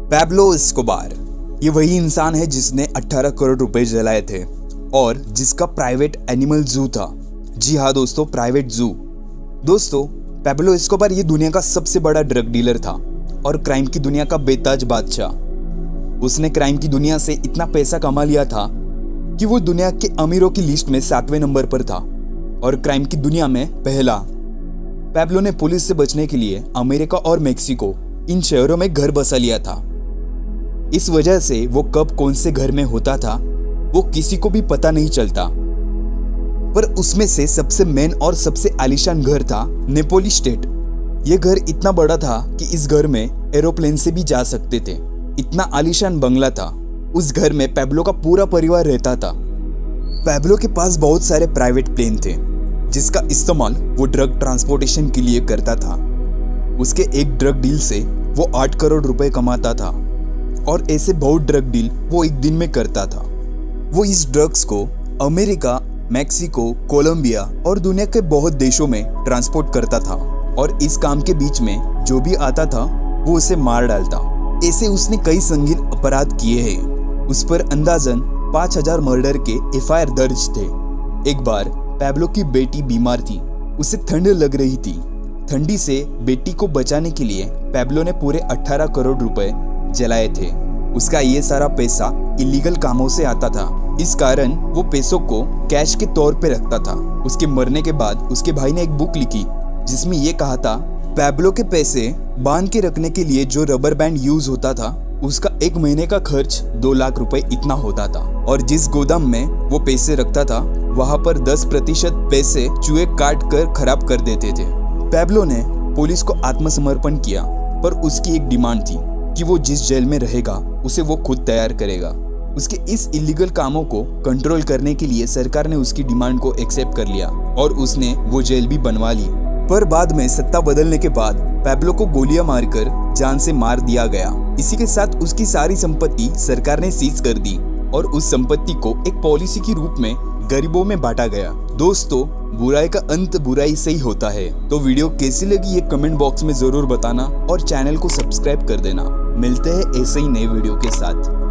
Pablo Escobar ये वही इंसान है जिसने 18 करोड़ रुपए जलाए थे और जिसका प्राइवेट एनिमल जू था। जी हाँ दोस्तों, प्राइवेट जू। दोस्तों, पैब्लो एस्कोबार ये दुनिया का सबसे बड़ा ड्रग डीलर था और क्राइम की दुनिया का बेताज बादशाह। उसने क्राइम की दुनिया से इतना पैसा कमा लिया था कि वो दुनिया के अमीरों की लिस्ट में 7वें नंबर पर था और क्राइम की दुनिया में पहला। पैब्लो ने पुलिस से बचने के लिए अमेरिका और मेक्सिको इन शहरों में घर बसा लिया था। इस वजह से वो कब कौन से घर में होता था वो किसी को भी पता नहीं चलता। पर उसमें से सबसे मेन और सबसे आलीशान घर था नेपोली स्टेट। ये घर इतना बड़ा था कि इस घर में एरोप्लेन से भी जा सकते थे। इतना आलीशान बंगला था। उस घर में पैब्लो का पूरा परिवार रहता था। पैब्लो के पास बहुत सारे प्राइवेट प्लेन थे जिसका इस्तेमाल वो ड्रग ट्रांसपोर्टेशन के लिए करता था। उसके एक ड्रग डील से वो 8 करोड़ रुपए कमाता था और ऐसे बहुत ड्रग डील वो एक दिन में करता था। वो इस ड्रग्स को अमेरिका, मैक्सिको, कोलंबिया और दुनिया के बहुत देशों में ट्रांसपोर्ट करता था और इस काम के बीच में जो भी आता था वो उसे मार डालता। ऐसे उसने कई संगीन अपराध किए हैं। उस पर अंदाजन 5000 मर्डर के एफआईआर दर्ज थे। एक बार पैब्लो की बेटी बीमार थी, उसे ठंड लग रही थी। ठंडी से बेटी को बचाने के लिए पैब्लो ने पूरे 18 करोड़ रुपए जलाए थे। उसका ये सारा पैसा इलीगल कामों से आता था। इस कारण वो पैसों को कैश के तौर पे रखता था। उसके मरने के बाद उसके भाई ने एक बुक लिखी जिसमें ये कहा था, पैब्लो के पैसे बांध के रखने के लिए जो रबर बैंड यूज होता था उसका एक महीने का खर्च 2 लाख रुपए इतना होता था और जिस गोदाम में वो पैसे रखता था वहां पर 10% पैसे चूहे काट कर खराब कर देते थे। पैब्लो ने पुलिस को आत्मसमर्पण किया, पर उसकी एक डिमांड थी कि वो जिस जेल में रहेगा उसे वो खुद तैयार करेगा। उसके इस इलीगल कामों को कंट्रोल करने के लिए सरकार ने उसकी डिमांड को एक्सेप्ट कर लिया और उसने वो जेल भी बनवा ली। पर बाद में सत्ता बदलने के बाद पैब्लो को गोलियां मारकर जान से मार दिया गया। इसी के साथ उसकी सारी संपत्ति सरकार ने सीज कर दी और उस संपत्ति को एक पॉलिसी के रूप में गरीबों में बांटा गया। दोस्तों, बुराई का अंत बुराई से ही होता है। तो वीडियो कैसी लगी ये कमेंट बॉक्स में जरूर बताना और चैनल को सब्सक्राइब कर देना। मिलते हैं ऐसे ही नए वीडियो के साथ।